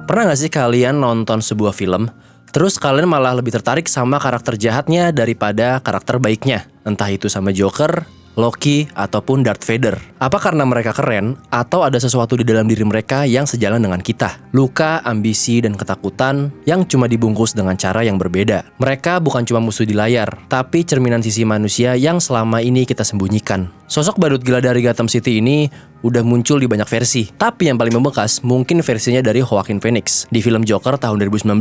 Pernah gak sih kalian nonton sebuah film, terus kalian malah lebih tertarik sama karakter jahatnya daripada karakter baiknya? Entah itu sama Joker, Loki, ataupun Darth Vader. Apa karena mereka keren, atau ada sesuatu di dalam diri mereka yang sejalan dengan kita? Luka, ambisi, dan ketakutan yang cuma dibungkus dengan cara yang berbeda. Mereka bukan cuma musuh di layar, tapi cerminan sisi manusia yang selama ini kita sembunyikan. Sosok badut gila dari Gotham City ini udah muncul di banyak versi, tapi yang paling membekas mungkin versinya dari Joaquin Phoenix di film Joker tahun 2019.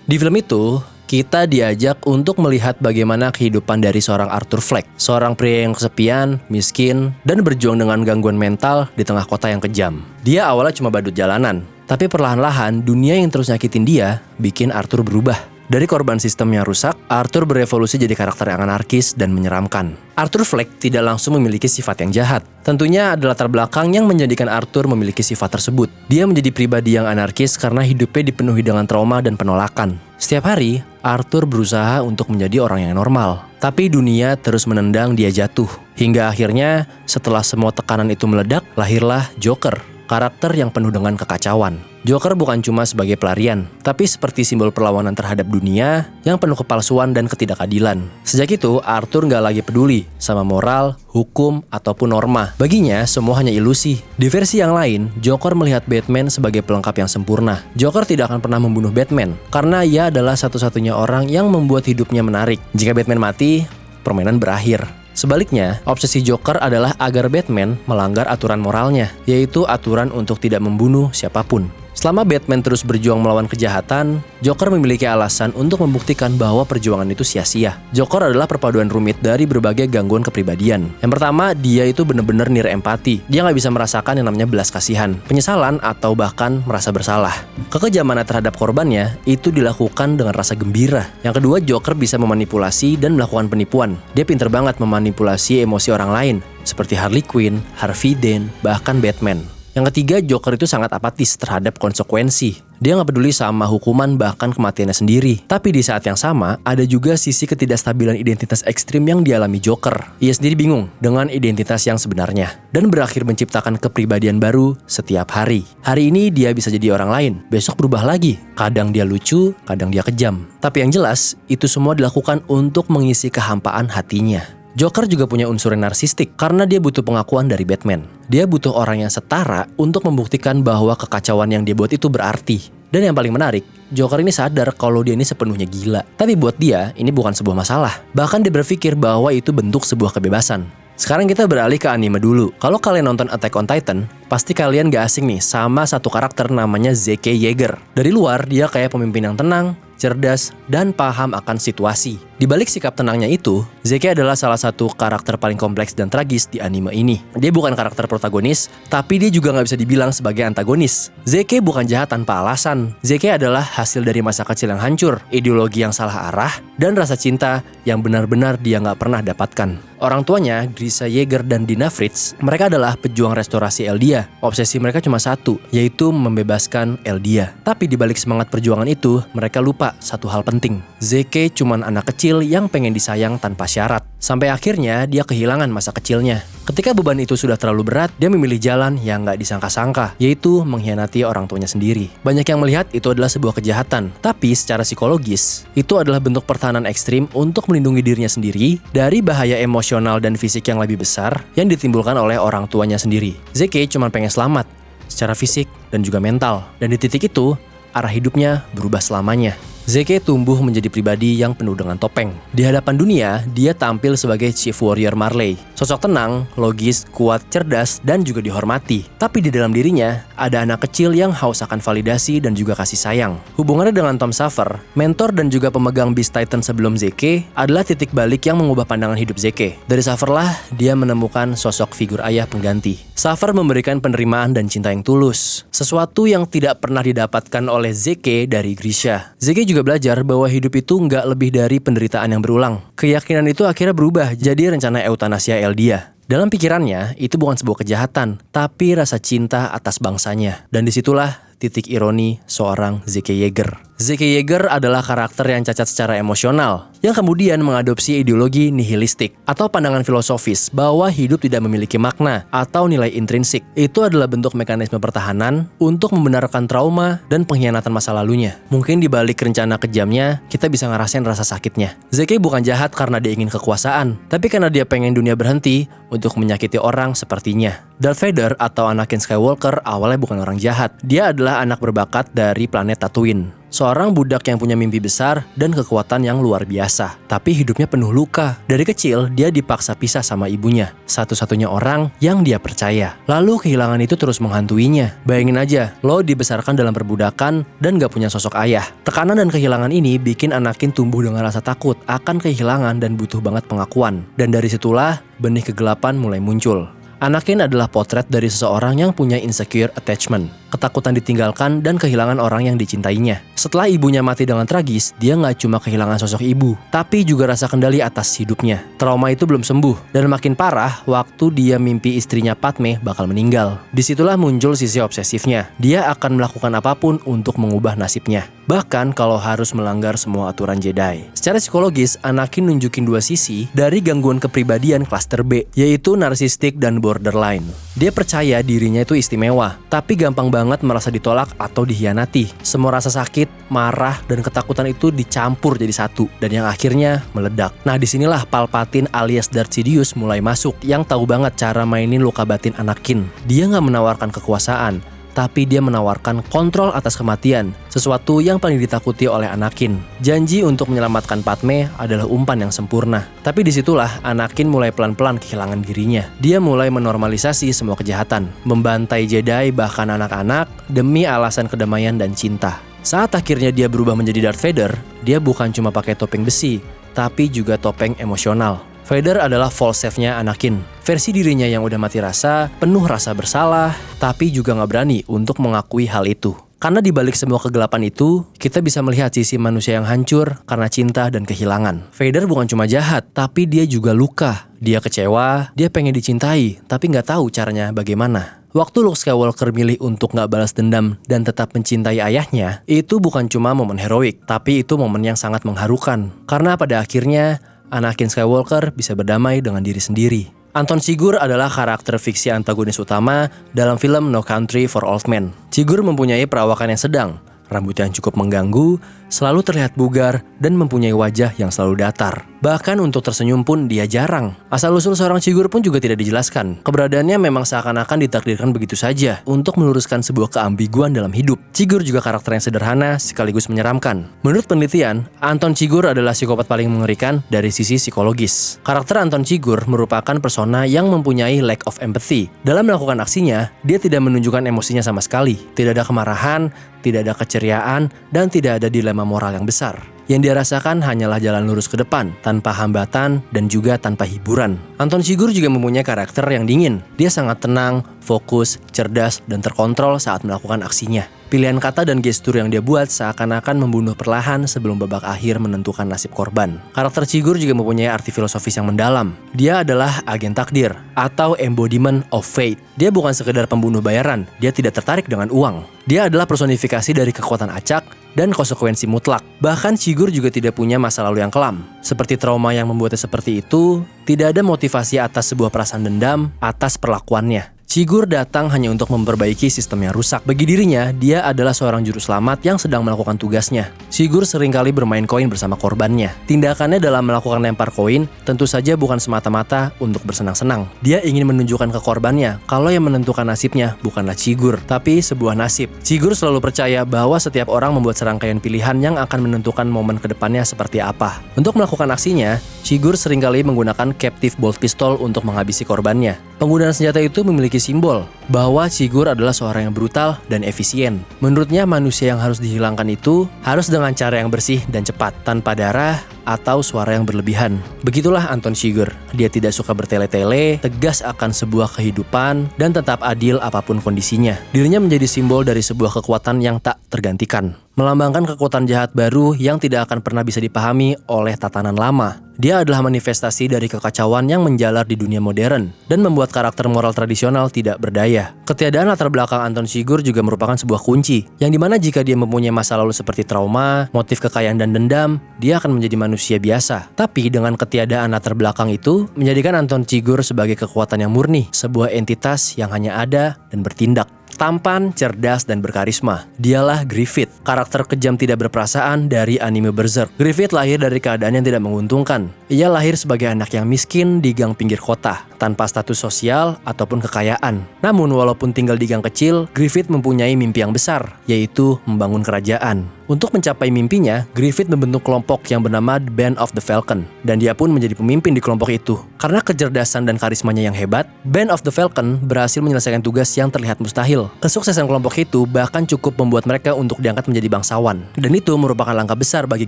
Di film itu, kita diajak untuk melihat bagaimana kehidupan dari seorang Arthur Fleck, seorang pria yang kesepian, miskin, dan berjuang dengan gangguan mental di tengah kota yang kejam. Dia awalnya cuma badut jalanan, tapi perlahan-lahan dunia yang terus nyakitin dia bikin Arthur berubah. Dari korban sistem yang rusak, Arthur berevolusi jadi karakter yang anarkis dan menyeramkan. Arthur Fleck tidak langsung memiliki sifat yang jahat. Tentunya ada latar belakang yang menjadikan Arthur memiliki sifat tersebut. Dia menjadi pribadi yang anarkis karena hidupnya dipenuhi dengan trauma dan penolakan. Setiap hari, Arthur berusaha untuk menjadi orang yang normal. Tapi dunia terus menendang dia jatuh. Hingga akhirnya, setelah semua tekanan itu meledak, lahirlah Joker, karakter yang penuh dengan kekacauan. Joker bukan cuma sebagai pelarian, tapi seperti simbol perlawanan terhadap dunia yang penuh kepalsuan dan ketidakadilan. Sejak itu, Arthur gak lagi peduli sama moral, hukum, ataupun norma. Baginya, semua hanya ilusi. Di versi yang lain, Joker melihat Batman sebagai pelengkap yang sempurna. Joker tidak akan pernah membunuh Batman, karena ia adalah satu-satunya orang yang membuat hidupnya menarik. Jika Batman mati, permainan berakhir. Sebaliknya, obsesi Joker adalah agar Batman melanggar aturan moralnya, yaitu aturan untuk tidak membunuh siapapun. Selama Batman terus berjuang melawan kejahatan, Joker memiliki alasan untuk membuktikan bahwa perjuangan itu sia-sia. Joker adalah perpaduan rumit dari berbagai gangguan kepribadian. Yang pertama, dia itu benar-benar nir empati. Dia nggak bisa merasakan yang namanya belas kasihan, penyesalan, atau bahkan merasa bersalah. Kekejamannya terhadap korbannya itu dilakukan dengan rasa gembira. Yang kedua, Joker bisa memanipulasi dan melakukan penipuan. Dia pintar banget memanipulasi emosi orang lain, seperti Harley Quinn, Harvey Dent, bahkan Batman. Yang ketiga, Joker itu sangat apatis terhadap konsekuensi. Dia nggak peduli sama hukuman bahkan kematiannya sendiri. Tapi di saat yang sama, ada juga sisi ketidakstabilan identitas ekstrim yang dialami Joker. Ia sendiri bingung dengan identitas yang sebenarnya, dan berakhir menciptakan kepribadian baru setiap hari. Hari ini dia bisa jadi orang lain, besok berubah lagi. Kadang dia lucu, kadang dia kejam. Tapi yang jelas, itu semua dilakukan untuk mengisi kehampaan hatinya. Joker juga punya unsur narsistik karena dia butuh pengakuan dari Batman. Dia butuh orang yang setara untuk membuktikan bahwa kekacauan yang dia buat itu berarti. Dan yang paling menarik, Joker ini sadar kalau dia ini sepenuhnya gila. Tapi buat dia, ini bukan sebuah masalah. Bahkan dia berpikir bahwa itu bentuk sebuah kebebasan. Sekarang kita beralih ke anime dulu. Kalau kalian nonton Attack on Titan, pasti kalian gak asing nih sama satu karakter namanya Zeke Yeager. Dari luar, dia kayak pemimpin yang tenang, cerdas, dan paham akan situasi. Di balik sikap tenangnya itu, Zeke adalah salah satu karakter paling kompleks dan tragis di anime ini. Dia bukan karakter protagonis, tapi dia juga nggak bisa dibilang sebagai antagonis. Zeke bukan jahat tanpa alasan. Zeke adalah hasil dari masa kecil yang hancur, ideologi yang salah arah, dan rasa cinta yang benar-benar dia nggak pernah dapatkan. Orang tuanya, Grisha Yeager dan Dina Fritz, mereka adalah pejuang restorasi Eldia. Obsesi mereka cuma satu, yaitu membebaskan Eldia. Tapi di balik semangat perjuangan itu, mereka lupa satu hal penting. Zeke cuman anak kecil yang pengen disayang tanpa syarat. Sampai akhirnya dia kehilangan masa kecilnya. Ketika beban itu sudah terlalu berat, dia memilih jalan yang gak disangka-sangka, yaitu mengkhianati orang tuanya sendiri. Banyak yang melihat itu adalah sebuah kejahatan, tapi secara psikologis, itu adalah bentuk pertahanan ekstrim untuk melindungi dirinya sendiri dari bahaya emosional dan fisik yang lebih besar yang ditimbulkan oleh orang tuanya sendiri. Zeke cuma pengen selamat, secara fisik dan juga mental. Dan di titik itu, arah hidupnya berubah selamanya. Zeke tumbuh menjadi pribadi yang penuh dengan topeng. Di hadapan dunia, dia tampil sebagai Chief Warrior Marley. Sosok tenang, logis, kuat, cerdas, dan juga dihormati. Tapi di dalam dirinya, ada anak kecil yang haus akan validasi dan juga kasih sayang. Hubungannya dengan Tom Safer, mentor dan juga pemegang Beast Titan sebelum Zeke, adalah titik balik yang mengubah pandangan hidup Zeke. Dari Safer lah, dia menemukan sosok figur ayah pengganti. Safer memberikan penerimaan dan cinta yang tulus. Sesuatu yang tidak pernah didapatkan oleh Zeke dari Grisha. Zeke juga belajar bahwa hidup itu nggak lebih dari penderitaan yang berulang. Keyakinan itu akhirnya berubah jadi rencana eutanasia Eldia. Dalam pikirannya, itu bukan sebuah kejahatan, tapi rasa cinta atas bangsanya. Dan disitulah titik ironi seorang Zeke Yeager. Zeke Yeager adalah karakter yang cacat secara emosional, yang kemudian mengadopsi ideologi nihilistik atau pandangan filosofis bahwa hidup tidak memiliki makna atau nilai intrinsik. Itu adalah bentuk mekanisme pertahanan untuk membenarkan trauma dan pengkhianatan masa lalunya. Mungkin di balik rencana kejamnya, kita bisa ngerasain rasa sakitnya. Zeke bukan jahat karena dia ingin kekuasaan, tapi karena dia pengen dunia berhenti untuk menyakiti orang sepertinya. Darth Vader atau Anakin Skywalker awalnya bukan orang jahat. Dia adalah anak berbakat dari planet Tatooine. Seorang budak yang punya mimpi besar dan kekuatan yang luar biasa. Tapi hidupnya penuh luka. Dari kecil, dia dipaksa pisah sama ibunya. Satu-satunya orang yang dia percaya. Lalu kehilangan itu terus menghantuinya. Bayangin aja, lo dibesarkan dalam perbudakan dan gak punya sosok ayah. Tekanan dan kehilangan ini bikin Anakin tumbuh dengan rasa takut akan kehilangan dan butuh banget pengakuan. Dan dari situlah, benih kegelapan mulai muncul. Anakin adalah potret dari seseorang yang punya insecure attachment, ketakutan ditinggalkan dan kehilangan orang yang dicintainya. Setelah ibunya mati dengan tragis, dia nggak cuma kehilangan sosok ibu, tapi juga rasa kendali atas hidupnya. Trauma itu belum sembuh, dan makin parah waktu dia mimpi istrinya Padme bakal meninggal. Disitulah muncul sisi obsesifnya. Dia akan melakukan apapun untuk mengubah nasibnya, bahkan kalau harus melanggar semua aturan Jedi. Secara psikologis, Anakin nunjukin dua sisi dari gangguan kepribadian klaster B, yaitu narsistik dan borderline. Dia percaya dirinya itu istimewa, tapi gampang banget merasa ditolak atau dikhianati. Semua rasa sakit, marah, dan ketakutan itu dicampur jadi satu, dan yang akhirnya meledak. Nah, disinilah Palpatine alias Darth Sidious mulai masuk, yang tahu banget cara mainin luka batin Anakin. Dia nggak menawarkan kekuasaan, tapi dia menawarkan kontrol atas kematian, sesuatu yang paling ditakuti oleh Anakin. Janji untuk menyelamatkan Padme adalah umpan yang sempurna. Tapi disitulah Anakin mulai pelan-pelan kehilangan dirinya. Dia mulai menormalisasi semua kejahatan, membantai Jedi bahkan anak-anak demi alasan kedamaian dan cinta. Saat akhirnya dia berubah menjadi Darth Vader, dia bukan cuma pakai topeng besi, tapi juga topeng emosional. Vader adalah false self-nya Anakin. Versi dirinya yang udah mati rasa, penuh rasa bersalah, tapi juga gak berani untuk mengakui hal itu. Karena dibalik semua kegelapan itu, kita bisa melihat sisi manusia yang hancur karena cinta dan kehilangan. Vader bukan cuma jahat, tapi dia juga luka. Dia kecewa, dia pengen dicintai, tapi gak tahu caranya bagaimana. Waktu Luke Skywalker milih untuk gak balas dendam dan tetap mencintai ayahnya, itu bukan cuma momen heroik, tapi itu momen yang sangat mengharukan. Karena pada akhirnya, Anakin Skywalker bisa berdamai dengan diri sendiri. Anton Chigurh adalah karakter fiksi antagonis utama dalam film No Country for Old Men. Chigurh mempunyai perawakan yang sedang, rambut yang cukup mengganggu, selalu terlihat bugar, dan mempunyai wajah yang selalu datar. Bahkan untuk tersenyum pun dia jarang. Asal-usul seorang Chigurh pun juga tidak dijelaskan. Keberadaannya memang seakan-akan ditakdirkan begitu saja untuk meluruskan sebuah keambiguan dalam hidup. Chigurh juga karakter yang sederhana sekaligus menyeramkan. Menurut penelitian, Anton Chigurh adalah psikopat paling mengerikan dari sisi psikologis. Karakter Anton Chigurh merupakan persona yang mempunyai lack of empathy. Dalam melakukan aksinya, dia tidak menunjukkan emosinya sama sekali. Tidak ada kemarahan, tidak ada keceriaan, dan tidak ada dilema moral yang besar. Yang dia rasakan hanyalah jalan lurus ke depan, tanpa hambatan dan juga tanpa hiburan. Anton Chigurh juga mempunyai karakter yang dingin. Dia sangat tenang, fokus, cerdas, dan terkontrol saat melakukan aksinya. Pilihan kata dan gestur yang dia buat seakan-akan membunuh perlahan sebelum babak akhir menentukan nasib korban. Karakter Chigurh juga mempunyai arti filosofis yang mendalam. Dia adalah agen takdir atau embodiment of fate. Dia bukan sekedar pembunuh bayaran, dia tidak tertarik dengan uang. Dia adalah personifikasi dari kekuatan acak dan konsekuensi mutlak. Bahkan Chigurh juga tidak punya masa lalu yang kelam. Seperti trauma yang membuatnya seperti itu, tidak ada motivasi atas sebuah perasaan dendam atas perlakuannya. Chigurh datang hanya untuk memperbaiki sistem yang rusak. Bagi dirinya, dia adalah seorang juru selamat yang sedang melakukan tugasnya. Chigurh seringkali bermain koin bersama korbannya. Tindakannya dalam melakukan lempar koin tentu saja bukan semata-mata untuk bersenang-senang. Dia ingin menunjukkan ke korbannya kalau yang menentukan nasibnya bukanlah Chigurh, tapi sebuah nasib. Chigurh selalu percaya bahwa setiap orang membuat serangkaian pilihan yang akan menentukan momen kedepannya seperti apa. Untuk melakukan aksinya, Chigurh seringkali menggunakan captive bolt pistol untuk menghabisi korbannya. Penggunaan senjata itu memiliki simbol bahwa Chigurh adalah seorang yang brutal dan efisien. Menurutnya, manusia yang harus dihilangkan itu harus dengan cara yang bersih dan cepat, tanpa darah, atau suara yang berlebihan. Begitulah Anton Chigurh. Dia tidak suka bertele-tele, tegas akan sebuah kehidupan, dan tetap adil apapun kondisinya. Dirinya menjadi simbol dari sebuah kekuatan yang tak tergantikan. Melambangkan kekuatan jahat baru yang tidak akan pernah bisa dipahami oleh tatanan lama. Dia adalah manifestasi dari kekacauan yang menjalar di dunia modern dan membuat karakter moral tradisional tidak berdaya. Ketiadaan latar belakang Anton Chigurh juga merupakan sebuah kunci, yang dimana jika dia mempunyai masa lalu seperti trauma, motif kekayaan dan dendam, dia akan menjadi manusia biasa. Tapi dengan ketiadaan latar belakang itu, menjadikan Anton Chigurh sebagai kekuatan yang murni, sebuah entitas yang hanya ada dan bertindak. Tampan, cerdas, dan berkarisma. Dialah Griffith, karakter kejam tidak berperasaan dari anime Berserk. Griffith lahir dari keadaan yang tidak menguntungkan. Ia lahir sebagai anak yang miskin di gang pinggir kota, tanpa status sosial ataupun kekayaan. Namun walaupun tinggal di gang kecil, Griffith mempunyai mimpi yang besar, yaitu membangun kerajaan. Untuk mencapai mimpinya, Griffith membentuk kelompok yang bernama The Band of the Falcon, dan dia pun menjadi pemimpin di kelompok itu. Karena kecerdasan dan karismanya yang hebat, Band of the Falcon berhasil menyelesaikan tugas yang terlihat mustahil. Kesuksesan kelompok itu bahkan cukup membuat mereka untuk diangkat menjadi bangsawan, dan itu merupakan langkah besar bagi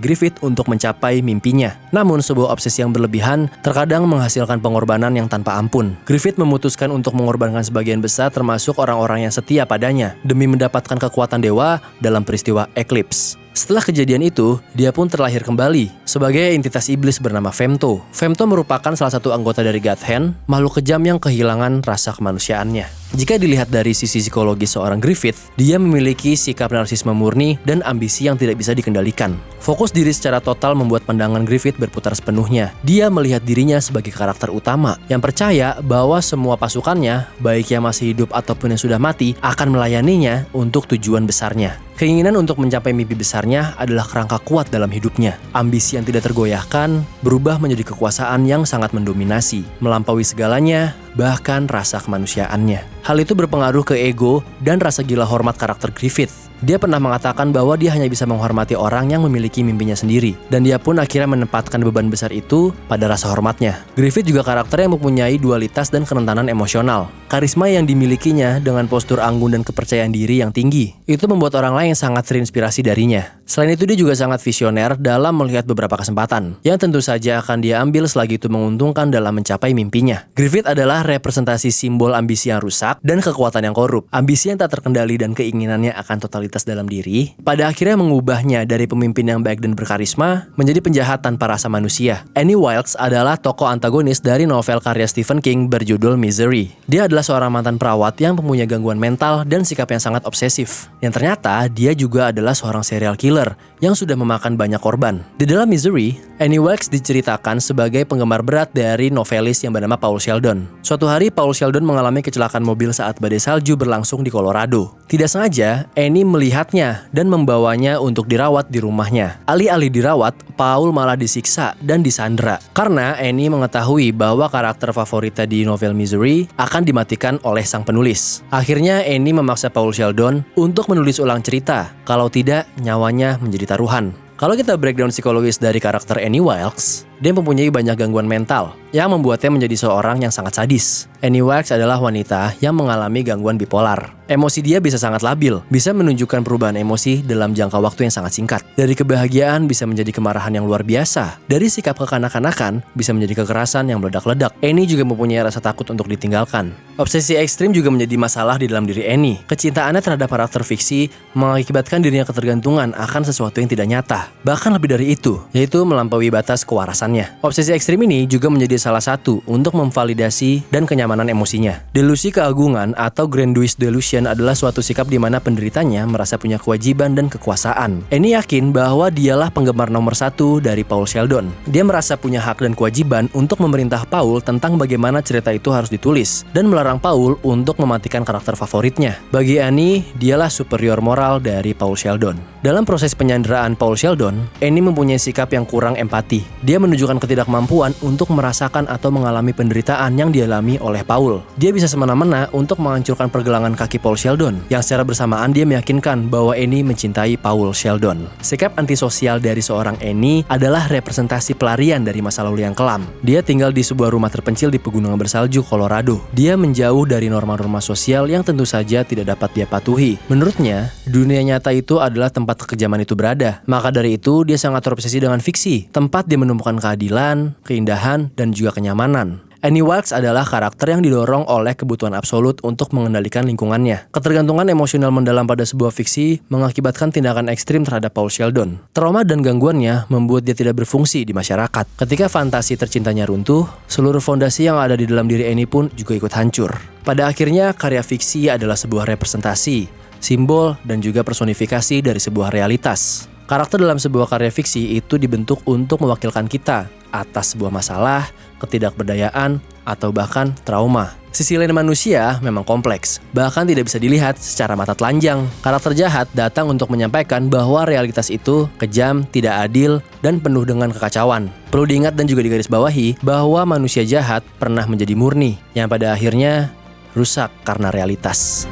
Griffith untuk mencapai mimpinya. Namun sebuah obsesi yang berlebihan terkadang menghasilkan pengorbanan yang tanpa ampun. Griffith memutuskan untuk mengorbankan sebagian besar termasuk orang-orang yang setia padanya demi mendapatkan kekuatan dewa dalam peristiwa Eclipse. Setelah kejadian itu, dia pun terlahir kembali sebagai entitas iblis bernama Femto. Femto merupakan salah satu anggota dari God Hand, makhluk kejam yang kehilangan rasa kemanusiaannya. Jika dilihat dari sisi psikologis seorang Griffith, dia memiliki sikap narsisme murni dan ambisi yang tidak bisa dikendalikan. Fokus diri secara total membuat pandangan Griffith berputar sepenuhnya. Dia melihat dirinya sebagai karakter utama yang percaya bahwa semua pasukannya, baik yang masih hidup ataupun yang sudah mati, akan melayaninya untuk tujuan besarnya. Keinginan untuk mencapai mimpi besarnya adalah kerangka kuat dalam hidupnya. Ambisi yang tidak tergoyahkan berubah menjadi kekuasaan yang sangat mendominasi, melampaui segalanya, bahkan rasa kemanusiaannya. Hal itu berpengaruh ke ego dan rasa gila hormat karakter Griffith. Dia pernah mengatakan bahwa dia hanya bisa menghormati orang yang memiliki mimpinya sendiri, dan dia pun akhirnya menempatkan beban besar itu pada rasa hormatnya. Griffith juga karakter yang mempunyai dualitas dan kerentanan emosional. Karisma yang dimilikinya dengan postur anggun dan kepercayaan diri yang tinggi, itu membuat orang lain sangat terinspirasi darinya. Selain itu, dia juga sangat visioner dalam melihat beberapa kesempatan, yang tentu saja akan dia ambil selagi itu menguntungkan dalam mencapai mimpinya. Griffith adalah representasi simbol ambisi yang rusak dan kekuatan yang korup. Ambisi yang tak terkendali dan keinginannya akan totalitas dalam diri, pada akhirnya mengubahnya dari pemimpin yang baik dan berkarisma menjadi penjahat tanpa rasa manusia. Annie Wilkes adalah tokoh antagonis dari novel karya Stephen King berjudul Misery. Dia adalah seorang mantan perawat yang mempunyai gangguan mental dan sikap yang sangat obsesif. Yang ternyata dia juga adalah seorang serial killer yang sudah memakan banyak korban. Di dalam Misery, Annie Wilkes diceritakan sebagai penggemar berat dari novelis yang bernama Paul Sheldon. Suatu hari Paul Sheldon mengalami kecelakaan mobil saat badai salju berlangsung di Colorado. Tidak sengaja, Annie melihatnya dan membawanya untuk dirawat di rumahnya. Alih-alih dirawat, Paul malah disiksa dan disandra. Karena Annie mengetahui bahwa karakter favoritnya di novel Misery akan dimatikan oleh sang penulis. Akhirnya Annie memaksa Paul Sheldon untuk menulis ulang cerita. Kalau tidak, nyawanya menjadi taruhan. Kalau kita breakdown psikologis dari karakter Annie Wilkes, dia mempunyai banyak gangguan mental yang membuatnya menjadi seorang yang sangat sadis. Annie Wilkes adalah wanita yang mengalami gangguan bipolar. Emosi dia bisa sangat labil, bisa menunjukkan perubahan emosi dalam jangka waktu yang sangat singkat. Dari kebahagiaan bisa menjadi kemarahan yang luar biasa. Dari sikap kekanak-kanakan bisa menjadi kekerasan yang meledak-ledak. Annie juga mempunyai rasa takut untuk ditinggalkan. Obsesi ekstrim juga menjadi masalah di dalam diri Annie. Kecintaannya terhadap karakter fiksi mengakibatkan dirinya ketergantungan akan sesuatu yang tidak nyata. Bahkan lebih dari itu, yaitu melampaui batas kewarasannya. Obsesi ekstrim ini juga menjadi salah satu untuk memvalidasi dan kenyamanan emosinya. Delusi keagungan atau grandiose delusion adalah suatu sikap di mana penderitanya merasa punya kewajiban dan kekuasaan. Annie yakin bahwa dialah penggemar nomor satu dari Paul Sheldon. Dia merasa punya hak dan kewajiban untuk memerintah Paul tentang bagaimana cerita itu harus ditulis, dan melarang Paul untuk mematikan karakter favoritnya. Bagi Annie, dialah superior moral dari Paul Sheldon. Dalam proses penyanderaan Paul Sheldon, Annie mempunyai sikap yang kurang empati. Dia menunjukkan menunjukkan ketidakmampuan untuk merasakan atau mengalami penderitaan yang dialami oleh Paul. Dia bisa semena-mena untuk menghancurkan pergelangan kaki Paul Sheldon, yang secara bersamaan dia meyakinkan bahwa Annie mencintai Paul Sheldon. Sikap antisosial dari seorang Annie adalah representasi pelarian dari masa lalu yang kelam. Dia tinggal di sebuah rumah terpencil di pegunungan bersalju Colorado. Dia menjauh dari norma-norma sosial yang tentu saja tidak dapat dia patuhi. Menurutnya, dunia nyata itu adalah tempat kekejaman itu berada. Maka dari itu, dia sangat terobsesi dengan fiksi, tempat dia menemukan keadilan, keindahan, dan juga kenyamanan. Annie Wilkes adalah karakter yang didorong oleh kebutuhan absolut untuk mengendalikan lingkungannya. Ketergantungan emosional mendalam pada sebuah fiksi mengakibatkan tindakan ekstrim terhadap Paul Sheldon. Trauma dan gangguannya membuat dia tidak berfungsi di masyarakat. Ketika fantasi tercintanya runtuh, seluruh fondasi yang ada di dalam diri Annie pun juga ikut hancur. Pada akhirnya, karya fiksi adalah sebuah representasi, simbol, dan juga personifikasi dari sebuah realitas. Karakter dalam sebuah karya fiksi itu dibentuk untuk mewakilkan kita atas sebuah masalah, ketidakberdayaan, atau bahkan trauma. Sisi lain manusia memang kompleks, bahkan tidak bisa dilihat secara mata telanjang. Karakter jahat datang untuk menyampaikan bahwa realitas itu kejam, tidak adil, dan penuh dengan kekacauan. Perlu diingat dan juga digarisbawahi bahwa manusia jahat pernah menjadi murni, yang pada akhirnya rusak karena realitas.